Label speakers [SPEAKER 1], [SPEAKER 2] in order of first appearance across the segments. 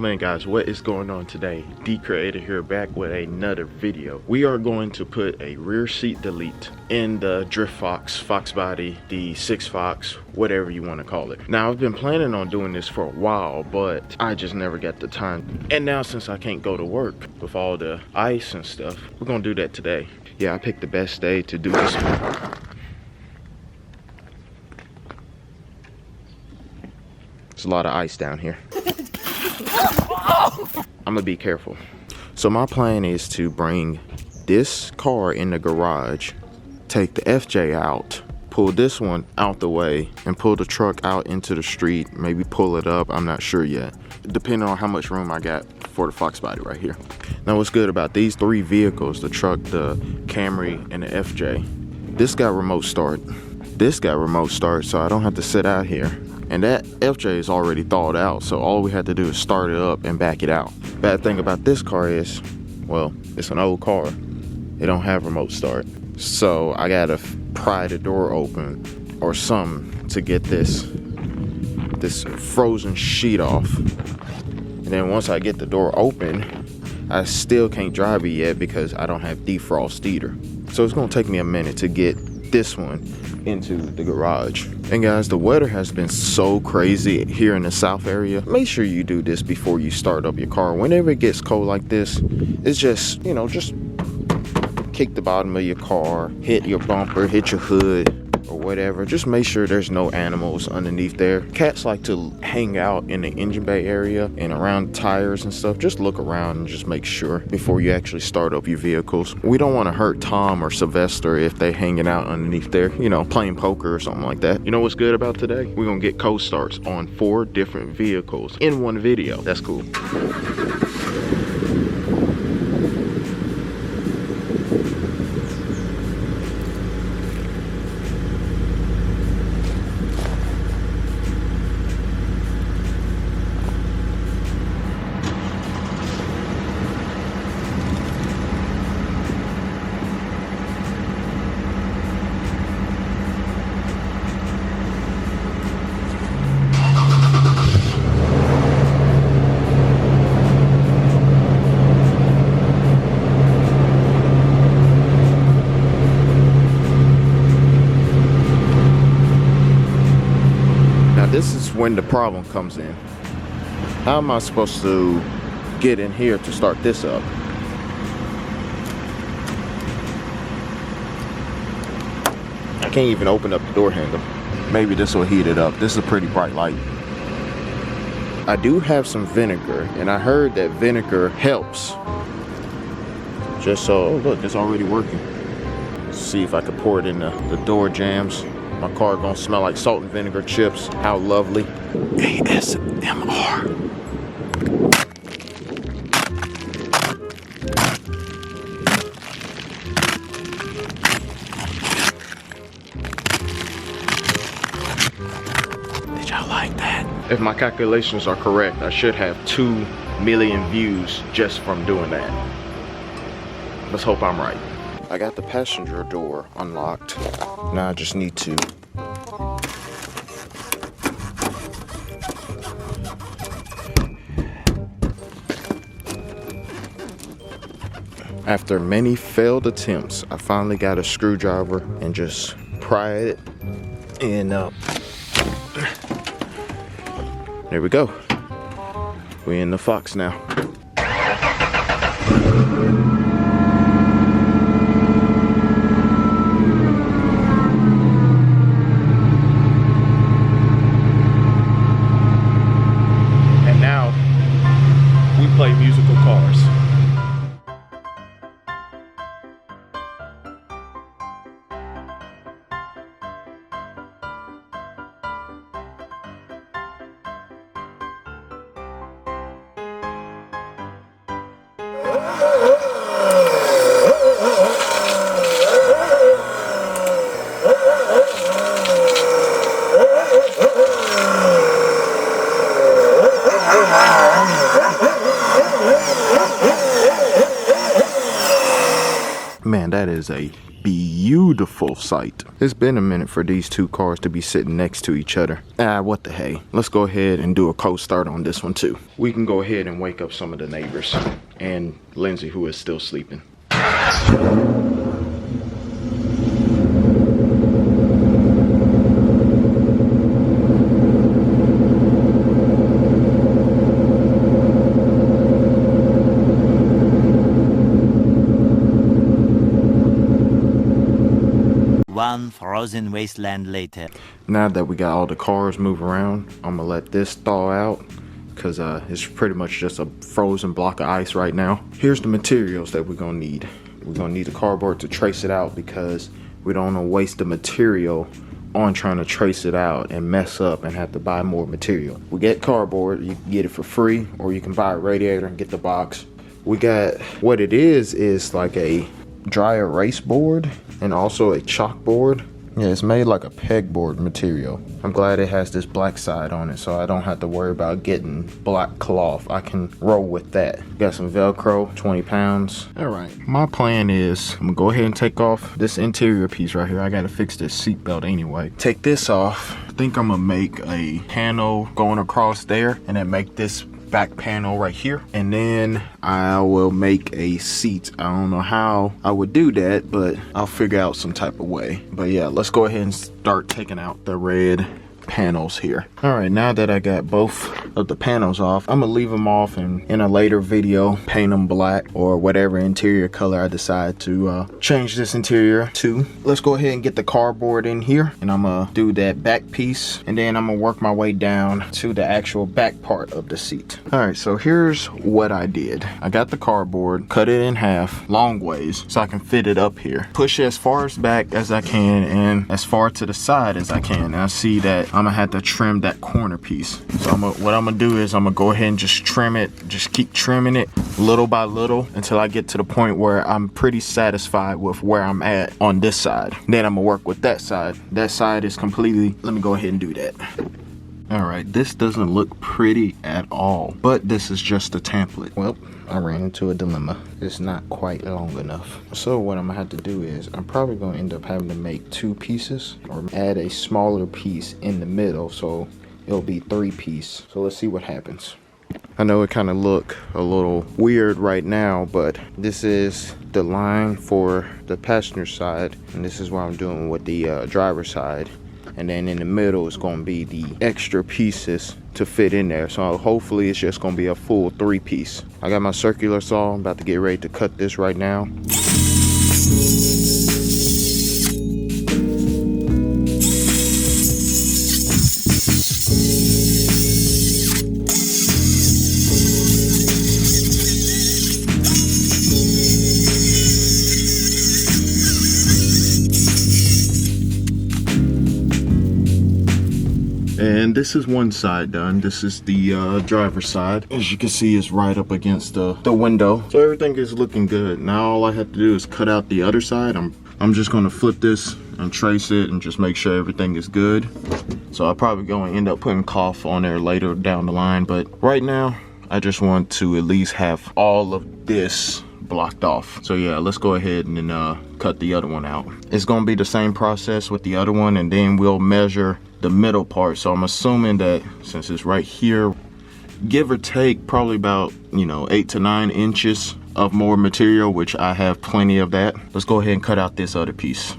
[SPEAKER 1] man guys, what is going on today? D Creator here, back with another video. We are going to put a rear seat delete in the Drift Foxbody, the 6 Fox, whatever you want to call it. Now I've been planning on doing this for a while, but I just never got the time. And now since I can't go to work with all the ice and stuff, we're gonna do that today. Yeah, I picked the best day to do this one. There's a lot of ice down here. I'm gonna be careful. So my plan is to bring this car in the garage, take the FJ out, pull this one out the way, and pull the truck out into the street, maybe pull it up, I'm not sure yet, depending on how much room I got for the Foxbody right here. Now what's good about these three vehicles, the truck, the Camry, and the FJ, this got remote start, this got remote start, so I don't have to sit out here. And that FJ is already thawed out, so all we had to do is start it up and back it out. Bad thing about this car is, well, it's an old car. It don't have remote start. So I gotta pry the door open or something to get this frozen sheet off. And then once I get the door open, I still can't drive it yet because I don't have defrost either. So it's gonna take me a minute to get this one into the garage. And guys, the weather has been so crazy here in the South area. Make sure you do this before you start up your car. Whenever it gets cold like this, it's just, you know, just kick the bottom of your car, hit your bumper, hit your hood, or whatever. Just make sure there's no animals underneath there. Cats like to hang out in the engine bay area and around tires and stuff. Just look around and just make sure before you actually start up your vehicles. We don't want to hurt Tom or Sylvester if they hanging out underneath there, you know, playing poker or something like that. You know what's good about today? We're gonna get cold starts on 4 different vehicles in one video. That's cool. This is when the problem comes in. How am I supposed to get in here to start this up? I can't even open up the door handle. Maybe this will heat it up. This is a pretty bright light. I do have some vinegar, and I heard that vinegar helps. Just so, oh look, it's already working. Let's see if I can pour it in the door jambs. My car gonna smell like salt and vinegar chips. How lovely. ASMR. Did y'all like that? If my calculations are correct, I should have 2 million views just from doing that. Let's hope I'm right. I got the passenger door unlocked. Now I just need to after many failed attempts, I finally got a screwdriver and just pry it and there we go. We're in the Fox now. Play musical cars. Man, that is a beautiful sight. It's been a minute for these two cars to be sitting next to each other. What the hey. Let's go ahead and do a cold start on this one too. We can go ahead and wake up some of the neighbors and Lindsay, who is still sleeping.
[SPEAKER 2] One frozen wasteland later.
[SPEAKER 1] Now that we got all the cars move around, I'm gonna let this thaw out because it's pretty much just a frozen block of ice right now. Here's the materials that we're gonna need. We're gonna need the cardboard to trace it out because we don't want to waste the material on trying to trace it out and mess up and have to buy more material. We get cardboard, you can get it for free, or you can buy a radiator and get the box. We got, what it is like a dry erase board and also a chalkboard. Yeah, it's made like a pegboard material. I'm glad it has this black side on it so I don't have to worry about getting black cloth. I can roll with that. Got some Velcro, 20 pounds. All right, my plan is I'm gonna go ahead and take off this interior piece right here. I gotta fix this seatbelt anyway. Take this off. I think I'm gonna make a panel going across there and then make this back panel right here, and then I will make a seat. I don't know how I would do that, but I'll figure out some type of way. But yeah, let's go ahead and start taking out the red panels here. All right, now that I got both of the panels off, I'm gonna leave them off and in a later video paint them black or whatever interior color I decide to change this interior to. Let's go ahead and get the cardboard in here, and I'm gonna do that back piece, and then I'm gonna work my way down to the actual back part of the seat. All right, so here's what I did. I got the cardboard, cut it in half long ways so I can fit it up here, push it as far as back as I can and as far to the side as I can. And I see that I'm gonna have to trim that corner piece. So what I'm gonna do is I'm gonna go ahead and just trim it, just keep trimming it little by little until I get to the point where I'm pretty satisfied with where I'm at on this side. Then I'm gonna work with that side. That side is completely, let me go ahead and do that. All right, this doesn't look pretty at all, but this is just a template. Well, I ran into a dilemma. It's not quite long enough. So what I'm gonna have to do is I'm probably gonna end up having to make two pieces or add a smaller piece in the middle so it'll be 3-piece. So let's see what happens. I know it kind of look a little weird right now, but this is the line for the passenger side, and this is what I'm doing with the driver's side. And then in the middle is going to be the extra pieces to fit in there. So hopefully it's just going to be a full 3-piece. I got my circular saw. I'm about to get ready to cut this right now. And this is one side done. This is the driver's side. As you can see, it's right up against the window. So everything is looking good. Now all I have to do is cut out the other side. I'm just gonna flip this and trace it and just make sure everything is good. So I'm probably gonna end up putting cloth on there later down the line. But right now, I just want to at least have all of this blocked off. So yeah, let's go ahead and then cut the other one out. It's gonna be the same process with the other one, and then we'll measure the middle part. So I'm assuming that since it's right here, give or take probably about 8 to 9 inches of more material, which I have plenty of that. Let's go ahead and cut out this other piece.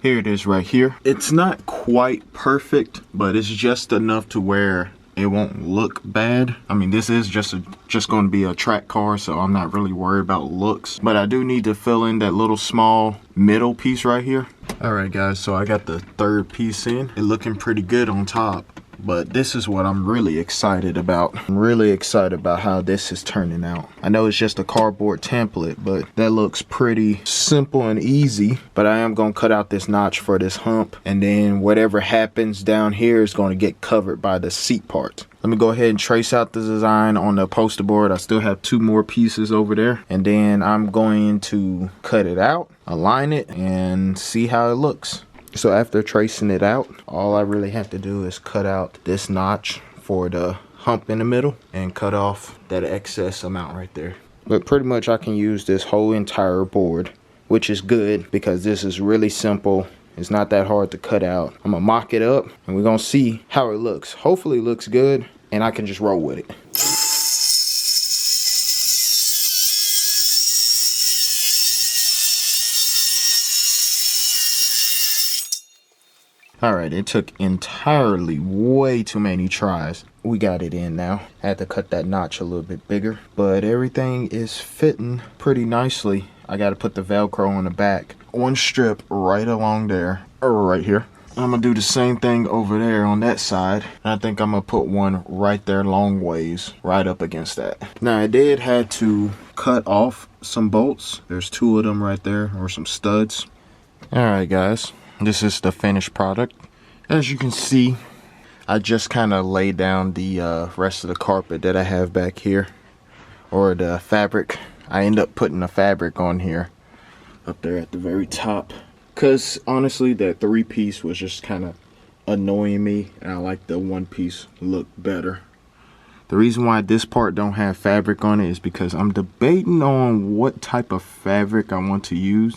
[SPEAKER 1] Here it is right here. It's not quite perfect, but it's just enough to where it won't look bad. I mean, this is just going to be a track car, so I'm not really worried about looks. But I do need to fill in that little small middle piece right here. All right, guys, so I got the third piece in. It's looking pretty good on top. But this is what I'm really excited about. I'm really excited about how this is turning out. I know it's just a cardboard template, but that looks pretty simple and easy. But I am going to cut out this notch for this hump, and then whatever happens down here is going to get covered by the seat part. Let me go ahead and trace out the design on the poster board. I still have 2 more pieces over there, and then I'm going to cut it out, align it, and see how it looks. So after tracing it out, all I really have to do is cut out this notch for the hump in the middle and cut off that excess amount right there. But pretty much I can use this whole entire board, which is good because this is really simple. It's not that hard to cut out. I'm gonna mock it up and we're gonna see how it looks. Hopefully it looks good and I can just roll with it. Alright, it took entirely way too many tries. We got it in now. I had to cut that notch a little bit bigger, but everything is fitting pretty nicely. I got to put the Velcro on the back. 1 strip right along there, or right here. I'm going to do the same thing over there on that side. And I think I'm going to put one right there long ways, right up against that. Now, I did have to cut off some bolts. There's 2 of them right there, or some studs. Alright guys, this is the finished product. As you can see, I just kind of laid down the rest of the carpet that I have back here, or the fabric. I end up putting the fabric on here up there at the very top, because honestly that 3-piece was just kind of annoying me, and I like the 1-piece look better. The reason why this part don't have fabric on it is because I'm debating on what type of fabric I want to use.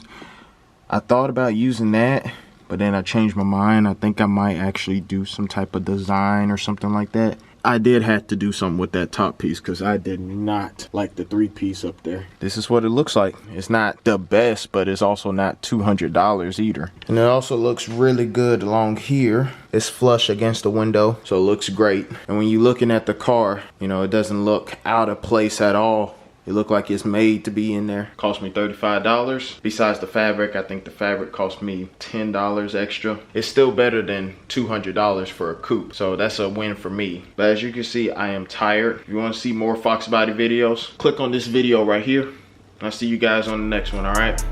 [SPEAKER 1] I thought about using that, but then I changed my mind. I think I might actually do some type of design or something like that. I did have to do something with that top piece because I did not like the 3-piece up there. This is what it looks like. It's not the best, but it's also not $200 either. And it also looks really good along here. It's flush against the window, so it looks great. And when you're looking at the car, you know, it doesn't look out of place at all. It looked like it's made to be in there. Cost me $35. Besides the fabric, I think the fabric cost me $10 extra. It's still better than $200 for a coupe. So that's a win for me. But as you can see, I am tired. If you want to see more Foxbody videos, click on this video right here. I'll see you guys on the next one, all right?